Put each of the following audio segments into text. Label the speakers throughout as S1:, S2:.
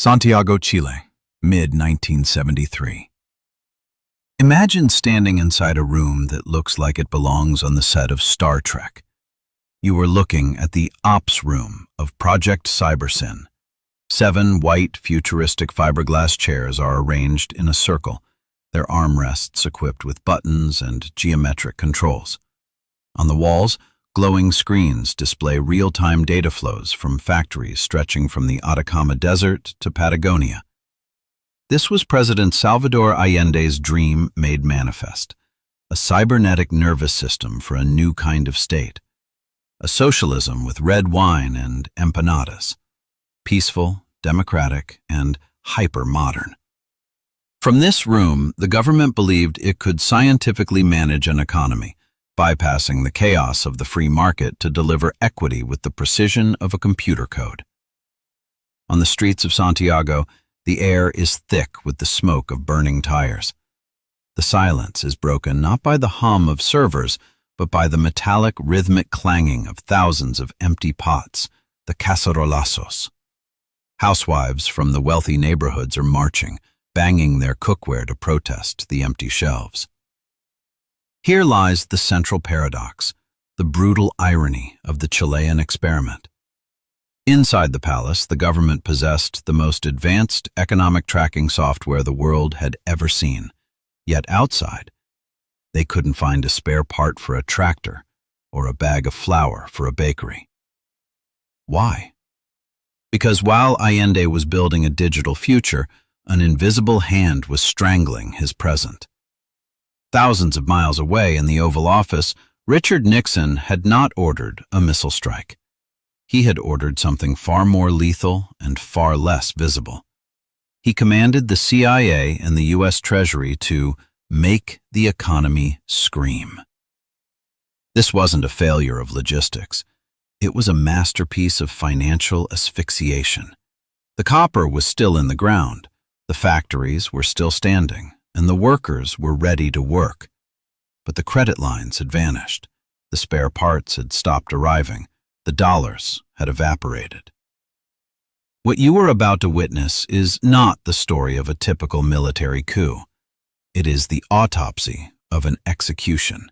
S1: Santiago, Chile, mid-1973. Imagine standing inside a room that looks like it belongs on the set of Star Trek. You are looking at the ops room of Project Cybersyn. 7 white, futuristic fiberglass chairs are arranged in a circle, their armrests equipped with buttons and geometric controls. On the walls, glowing screens display real-time data flows from factories stretching from the Atacama Desert to Patagonia. This was President Salvador Allende's dream made manifest, a cybernetic nervous system for a new kind of state, a socialism with red wine and empanadas, peaceful, democratic, and hyper-modern. From this room, the government believed it could scientifically manage an economy, bypassing the chaos of the free market to deliver equity with the precision of a computer code. On the streets of Santiago, the air is thick with the smoke of burning tires. The silence is broken not by the hum of servers, but by the metallic rhythmic clanging of thousands of empty pots, the cacerolazos. Housewives from the wealthy neighborhoods are marching, banging their cookware to protest the empty shelves. Here lies the central paradox, the brutal irony of the Chilean experiment. Inside the palace, the government possessed the most advanced economic tracking software the world had ever seen. Yet outside, they couldn't find a spare part for a tractor or a bag of flour for a bakery. Why? Because while Allende was building a digital future, an invisible hand was strangling his present. Thousands of miles away in the Oval Office, Richard Nixon had not ordered a missile strike. He had ordered something far more lethal and far less visible. He commanded the CIA and the U.S. Treasury to make the economy scream. This wasn't a failure of logistics. It was a masterpiece of financial asphyxiation. The copper was still in the ground, the factories were still standing, and the workers were ready to work. But the credit lines had vanished, the spare parts had stopped arriving, the dollars had evaporated. What you are about to witness is not the story of a typical military coup. It is the autopsy of an execution.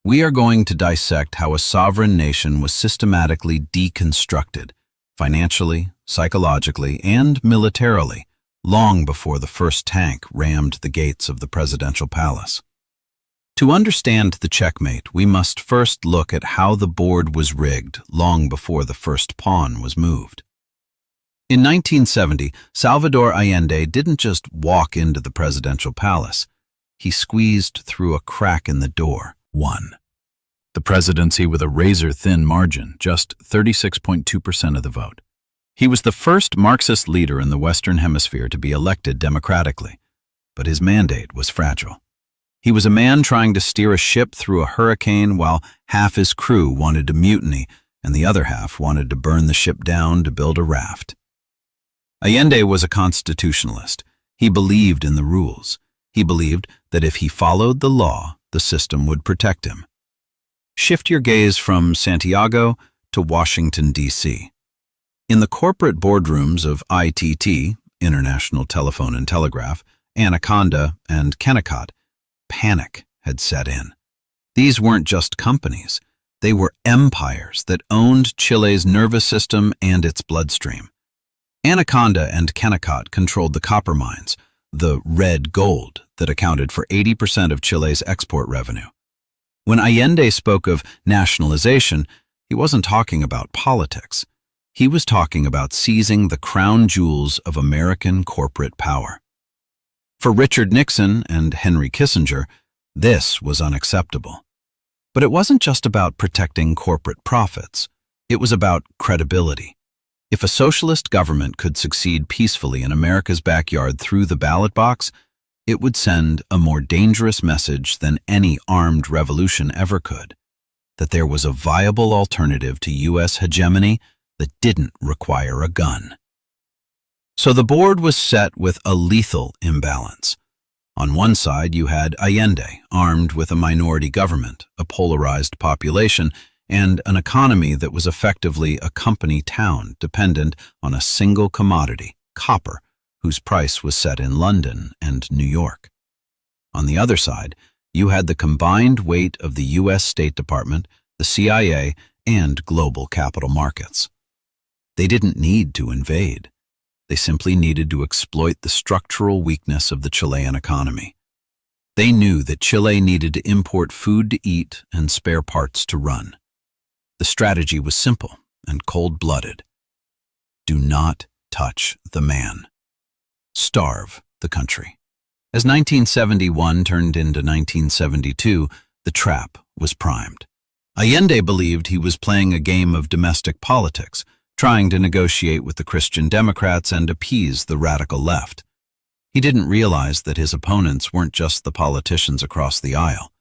S1: We are going to dissect how a sovereign nation was systematically deconstructed, financially, psychologically, and militarily, long before the first tank rammed the gates of the presidential palace. To understand the checkmate, we must first look at how the board was rigged long before the first pawn was moved. In 1970, Salvador Allende didn't just walk into the presidential palace. He squeezed through a crack in the door. Won the presidency with a razor-thin margin, just 36.2% of the vote. He was the first Marxist leader in the Western Hemisphere to be elected democratically, but his mandate was fragile. He was a man trying to steer a ship through a hurricane while half his crew wanted to mutiny and the other half wanted to burn the ship down to build a raft. Allende was a constitutionalist. He believed in the rules. He believed that if he followed the law, the system would protect him. Shift your gaze from Santiago to Washington, D.C. In the corporate boardrooms of ITT, International Telephone and Telegraph, Anaconda, and Kennecott, panic had set in. These weren't just companies. They were empires that owned Chile's nervous system and its bloodstream. Anaconda and Kennecott controlled the copper mines, the red gold that accounted for 80% of Chile's export revenue. When Allende spoke of nationalization, he wasn't talking about politics. He was talking about seizing the crown jewels of American corporate power. For Richard Nixon and Henry Kissinger, this was unacceptable. But it wasn't just about protecting corporate profits. It was about credibility. If a socialist government could succeed peacefully in America's backyard through the ballot box, it would send a more dangerous message than any armed revolution ever could, that there was a viable alternative to U.S. hegemony that didn't require a gun. So the board was set with a lethal imbalance. On one side, you had Allende, armed with a minority government, a polarized population, and an economy that was effectively a company town dependent on a single commodity, copper, whose price was set in London and New York. On the other side, you had the combined weight of the U.S. State Department, the CIA, and global capital markets. They didn't need to invade. They simply needed to exploit the structural weakness of the Chilean economy. They knew that Chile needed to import food to eat and spare parts to run. The strategy was simple and cold-blooded. Do not touch the man. Starve the country. As 1971 turned into 1972, the trap was primed. Allende believed he was playing a game of domestic politics, trying to negotiate with the Christian Democrats and appease the radical left. He didn't realize that his opponents weren't just the politicians across the aisle.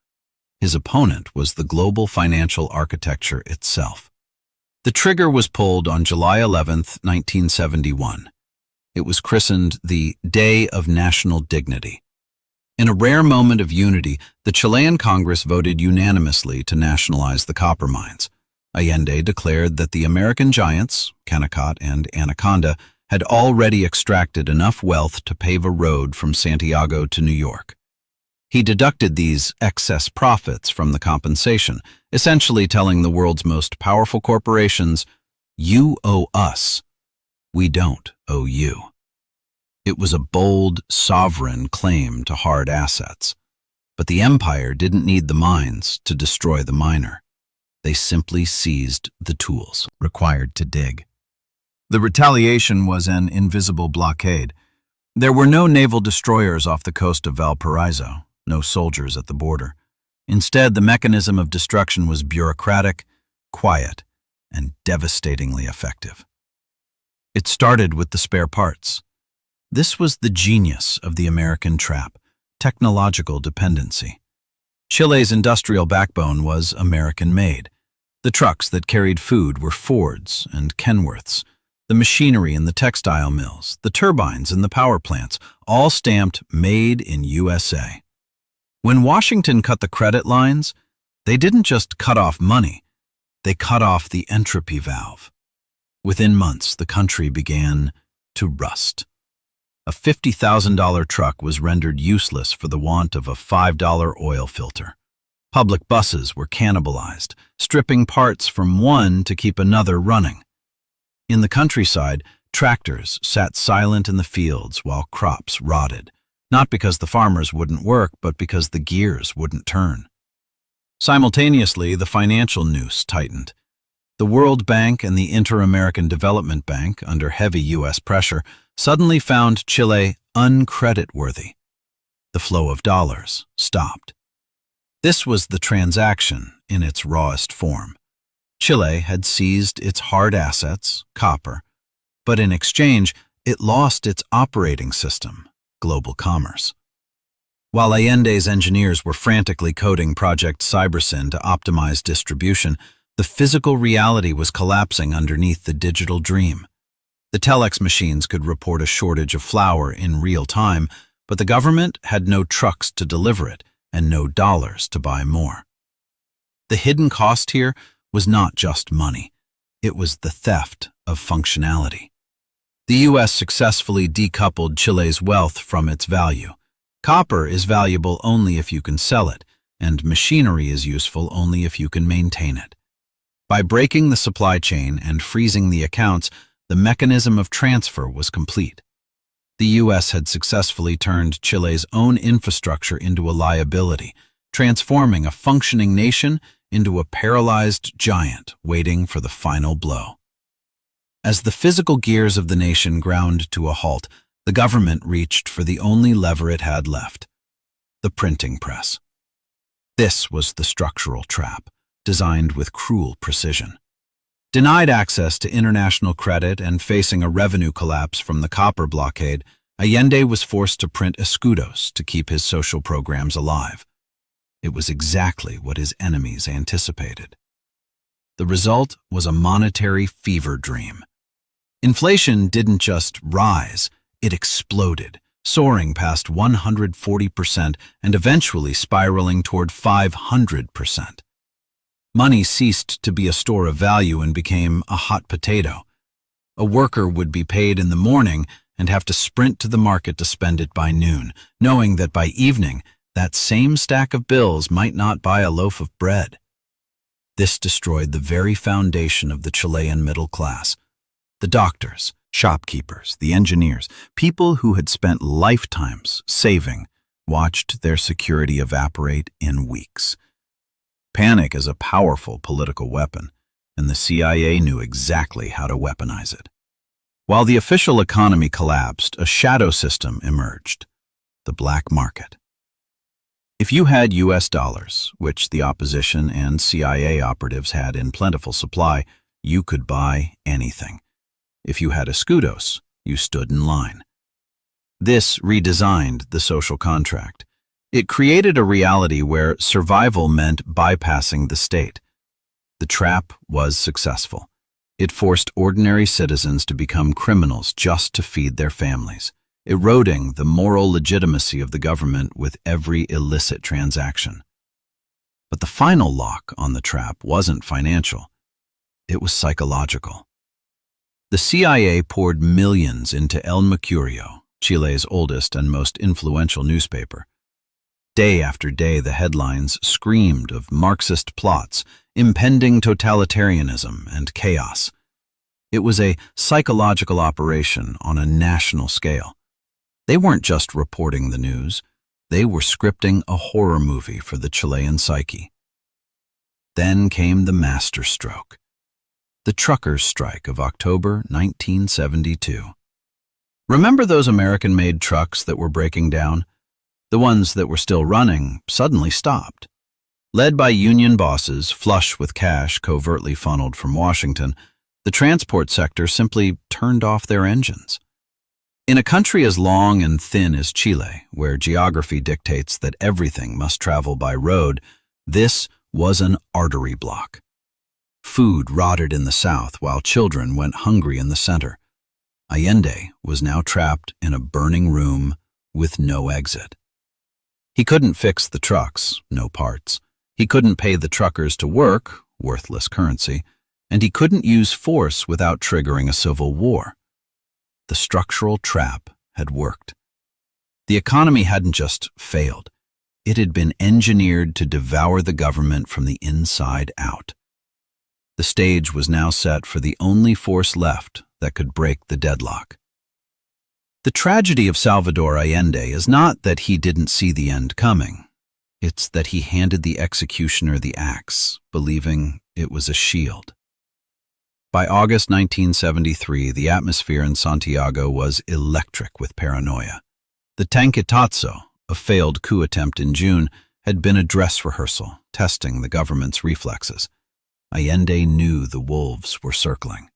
S1: His opponent was the global financial architecture itself. The trigger was pulled on July 11, 1971. It was christened the Day of National Dignity. In a rare moment of unity, the Chilean Congress voted unanimously to nationalize the copper mines. Allende declared that the American giants, Kennecott and Anaconda, had already extracted enough wealth to pave a road from Santiago to New York. He deducted these excess profits from the compensation, essentially telling the world's most powerful corporations, "You owe us. We don't owe you." It was a bold, sovereign claim to hard assets. But the empire didn't need the mines to destroy the miner. They simply seized the tools required to dig. The retaliation was an invisible blockade. There were no naval destroyers off the coast of Valparaiso, no soldiers at the border. Instead, the mechanism of destruction was bureaucratic, quiet, and devastatingly effective. It started with the spare parts. This was the genius of the American trap, technological dependency. Chile's industrial backbone was American-made. The trucks that carried food were Fords and Kenworths. The machinery in the textile mills, the turbines in the power plants, all stamped "Made in USA." When Washington cut the credit lines, they didn't just cut off money, they cut off the entropy valve. Within months, the country began to rust. A $50,000 truck was rendered useless for the want of a $5 oil filter. Public buses were cannibalized, stripping parts from one to keep another running. In the countryside, tractors sat silent in the fields while crops rotted, not because the farmers wouldn't work, but because the gears wouldn't turn. Simultaneously, the financial noose tightened. The World Bank and the Inter-American Development Bank, under heavy U.S. pressure, suddenly found Chile uncreditworthy. The flow of dollars stopped. This was the transaction in its rawest form. Chile had seized its hard assets, copper, but in exchange, it lost its operating system, global commerce. While Allende's engineers were frantically coding Project Cybersyn to optimize distribution, the physical reality was collapsing underneath the digital dream. The telex machines could report a shortage of flour in real time, but the government had no trucks to deliver it and no dollars to buy more. The hidden cost here was not just money. It was the theft of functionality. The U.S. successfully decoupled Chile's wealth from its value. Copper is valuable only if you can sell it, and machinery is useful only if you can maintain it. By breaking the supply chain and freezing the accounts, the mechanism of transfer was complete. The U.S. had successfully turned Chile's own infrastructure into a liability, transforming a functioning nation into a paralyzed giant waiting for the final blow. As the physical gears of the nation ground to a halt, the government reached for the only lever it had left, the printing press. This was the structural trap, designed with cruel precision. Denied access to international credit and facing a revenue collapse from the copper blockade, Allende was forced to print escudos to keep his social programs alive. It was exactly what his enemies anticipated. The result was a monetary fever dream. Inflation didn't just rise, it exploded, soaring past 140% and eventually spiraling toward 500%. Money ceased to be a store of value and became a hot potato. A worker would be paid in the morning and have to sprint to the market to spend it by noon, knowing that by evening, that same stack of bills might not buy a loaf of bread. This destroyed the very foundation of the Chilean middle class. The doctors, shopkeepers, the engineers, people who had spent lifetimes saving, watched their security evaporate in weeks. Panic is a powerful political weapon, and the CIA knew exactly how to weaponize it. While the official economy collapsed, a shadow system emerged: the black market. If you had US dollars, which the opposition and CIA operatives had in plentiful supply, you could buy anything. If you had escudos, you stood in line. This redesigned the social contract. It created a reality where survival meant bypassing the state. The trap was successful. It forced ordinary citizens to become criminals just to feed their families, eroding the moral legitimacy of the government with every illicit transaction. But the final lock on the trap wasn't financial. It was psychological. The CIA poured millions into El Mercurio, Chile's oldest and most influential newspaper. Day after day, the headlines screamed of Marxist plots, impending totalitarianism, and chaos. It was a psychological operation on a national scale. They weren't just reporting the news, they were scripting a horror movie for the Chilean psyche. Then came the masterstroke, the truckers' strike of October 1972. Remember those American-made trucks that were breaking down? The ones that were still running suddenly stopped. Led by union bosses, flush with cash covertly funneled from Washington, the transport sector simply turned off their engines. In a country as long and thin as Chile, where geography dictates that everything must travel by road, this was an artery block. Food rotted in the south while children went hungry in the center. Allende was now trapped in a burning room with no exit. He couldn't fix the trucks, no parts. He couldn't pay the truckers to work, worthless currency, and he couldn't use force without triggering a civil war. The structural trap had worked. The economy hadn't just failed. It had been engineered to devour the government from the inside out. The stage was now set for the only force left that could break the deadlock. The tragedy of Salvador Allende is not that he didn't see the end coming. It's that he handed the executioner the axe, believing it was a shield. By August 1973, the atmosphere in Santiago was electric with paranoia. The Tanquetazo, a failed coup attempt in June, had been a dress rehearsal, testing the government's reflexes. Allende knew the wolves were circling.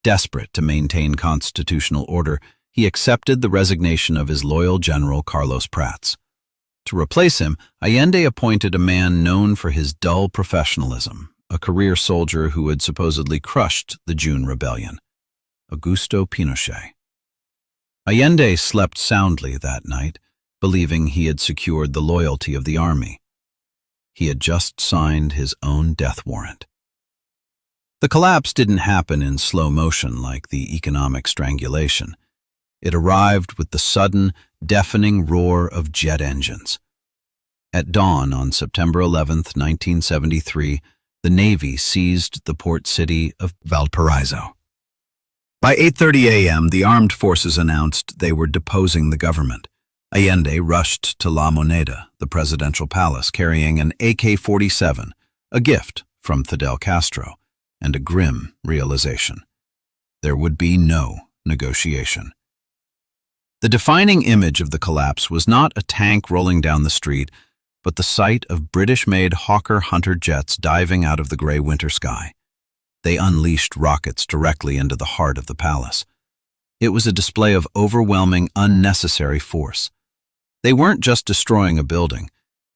S1: Desperate to maintain constitutional order, he accepted the resignation of his loyal general Carlos Prats. To replace him, Allende appointed a man known for his dull professionalism, a career soldier who had supposedly crushed the June rebellion, Augusto Pinochet. Allende slept soundly that night, believing he had secured the loyalty of the army. He had just signed his own death warrant. The collapse didn't happen in slow motion like the economic strangulation. It arrived with the sudden, deafening roar of jet engines. At dawn on September 11, 1973, the Navy seized the port city of Valparaiso. By 8:30 a.m., the armed forces announced they were deposing the government. Allende rushed to La Moneda, the presidential palace, carrying an AK-47, a gift from Fidel Castro, and a grim realization. There would be no negotiation. The defining image of the collapse was not a tank rolling down the street, but the sight of British-made Hawker Hunter jets diving out of the gray winter sky. They unleashed rockets directly into the heart of the palace. It was a display of overwhelming, unnecessary force. They weren't just destroying a building,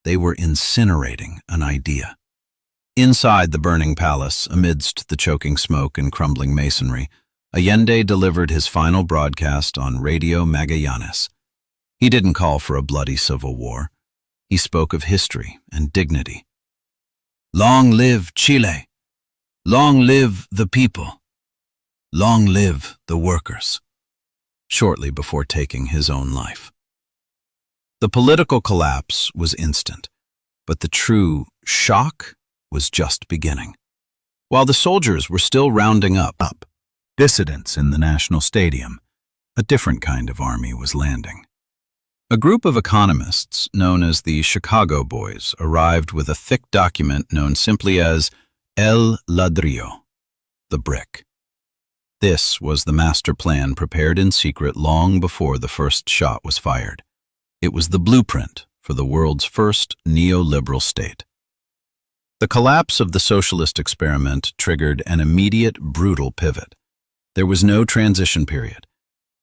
S1: they were incinerating an idea. Inside the burning palace, amidst the choking smoke and crumbling masonry, Allende delivered his final broadcast on Radio Magallanes. He didn't call for a bloody civil war. He spoke of history and dignity. Long live Chile! Long live the people! Long live the workers! shortly before taking his own life. The political collapse was instant, but the true shock was just beginning. While the soldiers were still rounding up dissidents in the National Stadium, a different kind of army was landing. A group of economists known as the Chicago Boys arrived with a thick document known simply as El Ladrillo, the brick. This was the master plan prepared in secret long before the first shot was fired. It was the blueprint for the world's first neoliberal state. The collapse of the socialist experiment triggered an immediate, brutal pivot. There was no transition period.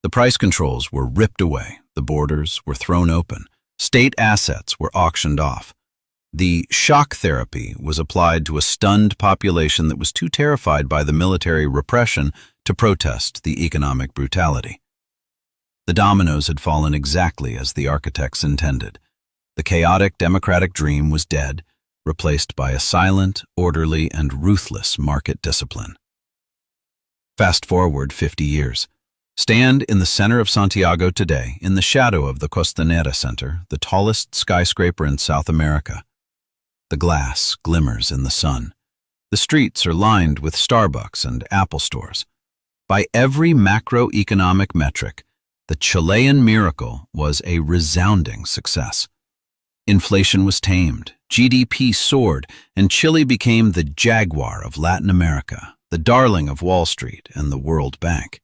S1: The price controls were ripped away, the borders were thrown open, state assets were auctioned off. The shock therapy was applied to a stunned population that was too terrified by the military repression to protest the economic brutality. The dominoes had fallen exactly as the architects intended. The chaotic democratic dream was dead, replaced by a silent, orderly, and ruthless market discipline. Fast forward 50 years. Stand in the center of Santiago today, in the shadow of the Costanera Center, the tallest skyscraper in South America. The glass glimmers in the sun. The streets are lined with Starbucks and Apple stores. By every macroeconomic metric, the Chilean miracle was a resounding success. Inflation was tamed, GDP soared, and Chile became the jaguar of Latin America, the darling of Wall Street and the World Bank.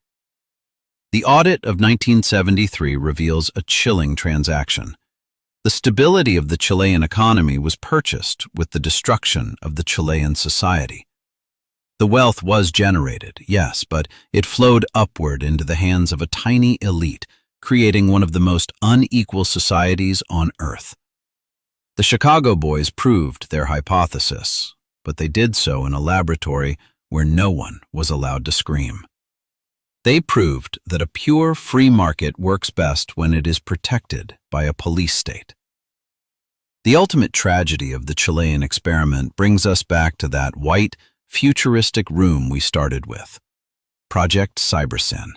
S1: The audit of 1973 reveals a chilling transaction. The stability of the Chilean economy was purchased with the destruction of the Chilean society. The wealth was generated, yes, but it flowed upward into the hands of a tiny elite, creating one of the most unequal societies on earth. The Chicago Boys proved their hypothesis, but they did so in a laboratory where no one was allowed to scream. They proved that a pure free market works best when it is protected by a police state. The ultimate tragedy of the Chilean experiment brings us back to that white, futuristic room we started with, Project Cybersyn.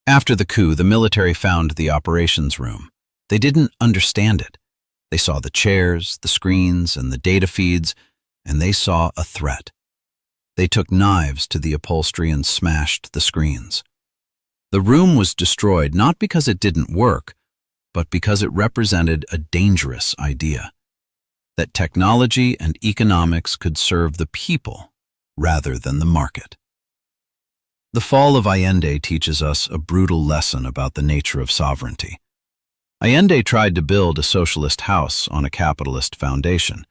S1: After the coup, the military found the operations room. They didn't understand it. They saw the chairs, the screens, and the data feeds, and they saw a threat. They took knives to the upholstery and smashed the screens. The room was destroyed not because it didn't work, but because it represented a dangerous idea, that technology and economics could serve the people rather than the market. The fall of Allende teaches us a brutal lesson about the nature of sovereignty. Allende tried to build a socialist house on a capitalist foundation.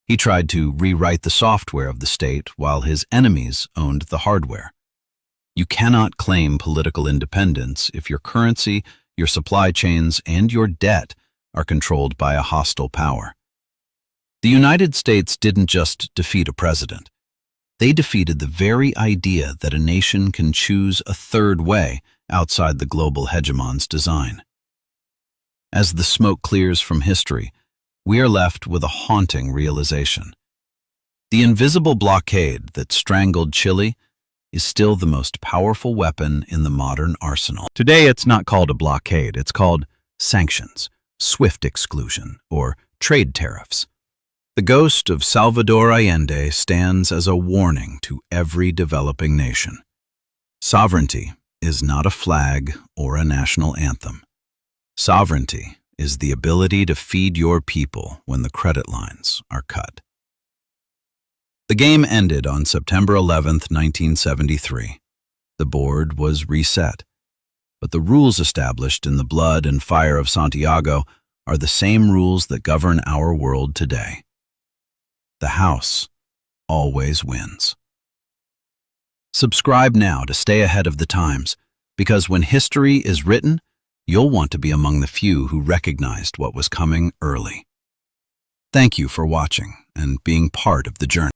S1: He tried to rewrite the software of the state while his enemies owned the hardware. You cannot claim political independence if your currency, your supply chains, and your debt are controlled by a hostile power. The United States didn't just defeat a president. They defeated the very idea that a nation can choose a third way outside the global hegemon's design. As the smoke clears from history, we are left with a haunting realization. The invisible blockade that strangled Chile is still the most powerful weapon in the modern arsenal. Today, it's not called a blockade, it's called sanctions, swift exclusion, or trade tariffs. The ghost of Salvador Allende stands as a warning to every developing nation. Sovereignty is not a flag or a national anthem. Sovereignty is the ability to feed your people when the credit lines are cut. The game ended on September 11, 1973. The board was reset, but the rules established in the blood and fire of Santiago are the same rules that govern our world today. The house always wins. Subscribe now to stay ahead of the times, because when history is written, you'll want to be among the few who recognized what was coming early. Thank you for watching and being part of the journey.